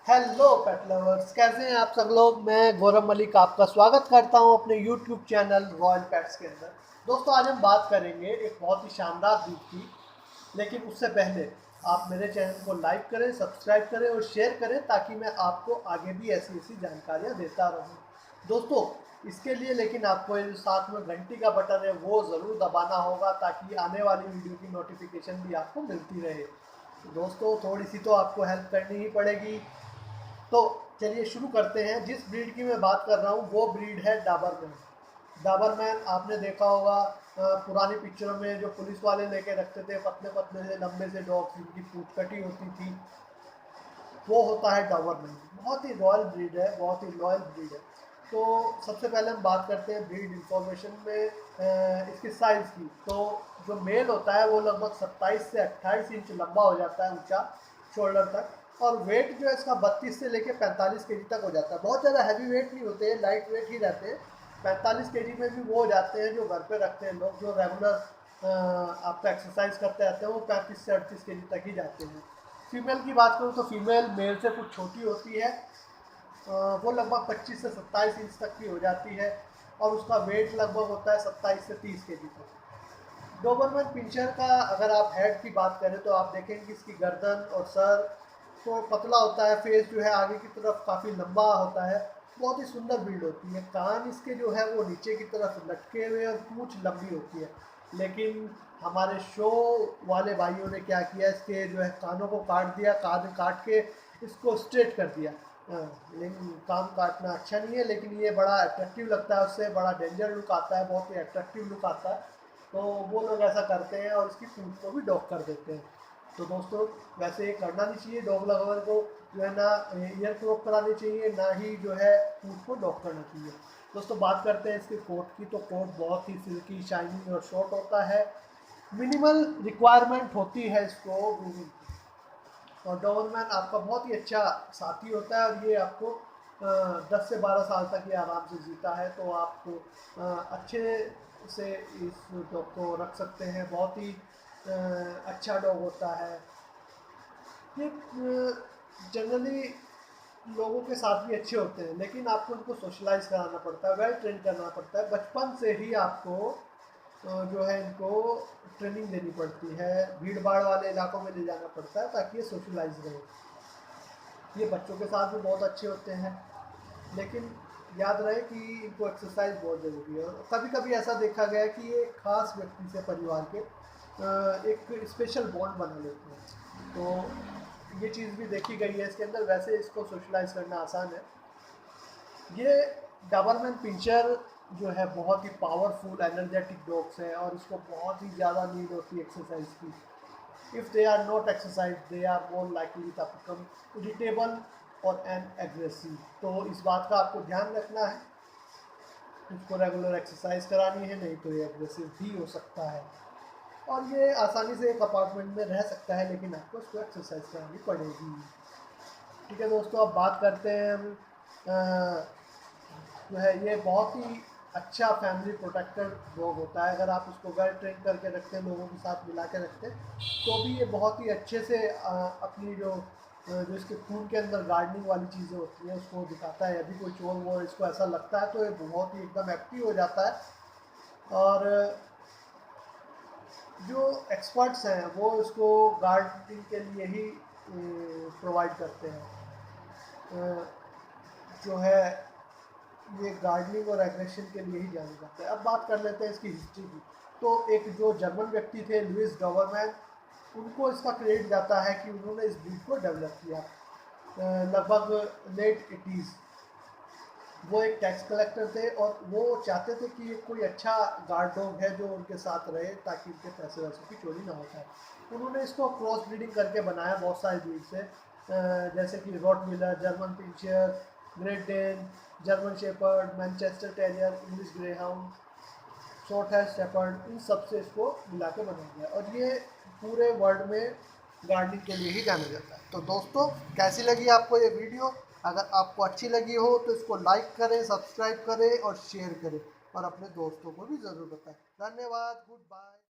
Hello पेट lovers, कैसे हैं आप सब लोग। मैं गौरव मलिक आपका स्वागत करता हूं अपने यूट्यूब चैनल रॉयल पेट्स के अंदर। दोस्तों, आज हम बात करेंगे एक बहुत ही शानदार ब्रीड की। लेकिन उससे पहले आप मेरे चैनल को लाइक करें, सब्सक्राइब करें और शेयर करें ताकि मैं आपको आगे भी ऐसी ऐसी जानकारियाँ देता रहूँ। दोस्तों, इसके लिए लेकिन आपको ये जो साथ में घंटी का बटन है वो ज़रूर दबाना होगा ताकि आने वाली वीडियो की नोटिफिकेशन भी आपको मिलती रहे। तो दोस्तों, थोड़ी सी तो आपको हेल्प करनी ही पड़ेगी। तो चलिए शुरू करते हैं। जिस ब्रीड की मैं बात कर रहा हूँ वो ब्रीड है डाबरमैन। डाबरमैन आपने देखा होगा पुरानी पिक्चरों में जो पुलिस वाले लेके रखते थे, पतले पतले से लंबे से डॉग्स जिनकी पूंछ कटी होती थी, वो होता है डाबरमैन। बहुत ही रॉयल ब्रीड है, बहुत ही लॉयल ब्रीड है। तो सबसे पहले हम बात करते हैं ब्रीड इंफॉर्मेशन में इसके साइज़ की। तो जो मेल होता है वो लगभग 27 से 28 इंच लंबा हो जाता है, ऊंचा शोल्डर तक। और वेट जो है इसका 32 से लेके 45 केजी तक हो जाता है। बहुत ज़्यादा हैवी वेट नहीं होते हैं, लाइट वेट ही रहते हैं। 45 केजी में भी वो हो जाते हैं जो घर पे रखते हैं लोग, जो रेगुलर आपका एक्सरसाइज करते रहते हैं, वो 35 से 38 केजी तक ही जाते हैं। फीमेल की बात करूँ तो फीमेल मेल से कुछ छोटी होती है। वो लगभग 25 से 27 इंच तक की हो जाती है और उसका वेट लगभग होता है 27 से 30 केजी तक। डोबरमैन पिंचर का अगर आप हेड की बात करें तो आप देखेंगे कि इसकी गर्दन और सर तो पतला होता है, फेस जो है आगे की तरफ काफ़ी लंबा होता है। बहुत ही सुंदर ब्रीड होती है। कान इसके जो है वो नीचे की तरफ लटके हुए और पूंछ लंबी होती है। लेकिन हमारे शो वाले भाइयों ने क्या किया, इसके जो है कानों को काट दिया, कान काट के इसको स्ट्रेट कर दिया। लेकिन कान काटना अच्छा नहीं है, लेकिन ये बड़ा अट्रैक्टिव लगता है, उससे बड़ा डेंजर लुक आता है, बहुत ही अट्रैक्टिव लुक आता है। तो वो लोग ऐसा करते हैं और इसकी पूंछ को भी डॉक कर देते हैं। तो दोस्तों, वैसे ये करना नहीं चाहिए। डॉग लवर को जो है ना ईयर क्रॉप करानी चाहिए, ना ही जो है पूंछ को डॉक करना चाहिए। दोस्तों, बात करते हैं इसके कोट की। तो कोट बहुत ही सिल्की, शाइनिंग और शॉर्ट होता है। मिनिमल रिक्वायरमेंट होती है इसको ग्रूमिंग की। और डोबरमैन आपका बहुत ही अच्छा साथी होता है और ये आपको 10 से 12 साल तक ये आराम से जीता है। तो आप अच्छे से इस डॉग को रख सकते हैं। बहुत ही अच्छा डॉग होता है ये। जनरली लोगों के साथ भी अच्छे होते हैं, लेकिन आपको उनको सोशलाइज कराना पड़ता है, वेल ट्रेन करना पड़ता है। बचपन से ही आपको जो है इनको ट्रेनिंग देनी पड़ती है, भीड़ भाड़ वाले इलाकों में ले जाना पड़ता है ताकि ये सोशलाइज रहे। ये बच्चों के साथ भी बहुत अच्छे होते हैं, लेकिन याद रहे कि इनको एक्सरसाइज बहुत ज़रूरी है। और कभी कभी ऐसा देखा गया है कि ये खास व्यक्ति से परिवार के एक स्पेशल बॉन्ड बना लेते हैं। तो ये चीज़ भी देखी गई है इसके अंदर। वैसे इसको सोशलाइज करना आसान है। ये डबरमैन पिंचर जो है बहुत ही पावरफुल एनर्जेटिक डॉग्स है और इसको बहुत ही ज़्यादा नीड होती है एक्सरसाइज की। If they are not exercised, they are more likely to become irritable और and aggressive। तो इस बात का आपको ध्यान रखना है, इसको रेगुलर एक्सरसाइज करानी है, नहीं तो ये एग्रेसिव भी हो सकता है। और ये आसानी से एक अपार्टमेंट में रह सकता है, लेकिन आपको इसको एक्सरसाइज करानी पड़ेगी। ठीक है दोस्तों, अब बात करते हैं हम जो है ये बहुत ही अच्छा फैमिली प्रोटेक्टर डॉग होता है। अगर आप उसको वेल ट्रेन करके रखते हैं, लोगों के साथ मिला के रखते हैं, तो भी ये बहुत ही अच्छे से अपनी जो इसके खून के अंदर गार्डनिंग वाली चीज़ें होती हैं उसको दिखाता है। यदि कोई चोर वोर इसको ऐसा लगता है तो ये बहुत ही एकदम एक्टिव हो जाता है। और जो एक्सपर्ट्स हैं वो इसको गार्डनिंग के लिए ही प्रोवाइड करते हैं। जो है ये गार्डनिंग और एग्रेशन के लिए ही जाना जाता है। अब बात कर लेते हैं इसकी हिस्ट्री की। तो एक जो जर्मन व्यक्ति थे लुइस डॉबरमैन, उनको इसका क्रेडिट जाता है कि उन्होंने इस ब्रीड को डेवलप किया लगभग लेट 80s। वो एक टैक्स कलेक्टर थे और वो चाहते थे कि कोई अच्छा गार्ड डॉग है जो उनके साथ रहे ताकि उनके पैसे वैसे की चोरी ना होता है। उन्होंने इसको क्रॉस ब्रीडिंग करके बनाया बहुत सारी ब्रीड से, जैसे कि Rottweiler, German pinscher, Great Dane, German shepherd, Manchester terrier, English greyhound, short hair shepherd, इन सब से इसको मिला के बनाया गया और ये पूरे वर्ल्ड में गार्डनिंग के लिए ही जाना जाता है। तो दोस्तों, कैसी लगी आपको ये वीडियो? अगर आपको अच्छी लगी हो तो इसको लाइक करें, सब्सक्राइब करें और शेयर करें और अपने दोस्तों को भी ज़रूर बताएं। धन्यवाद, गुड बाय।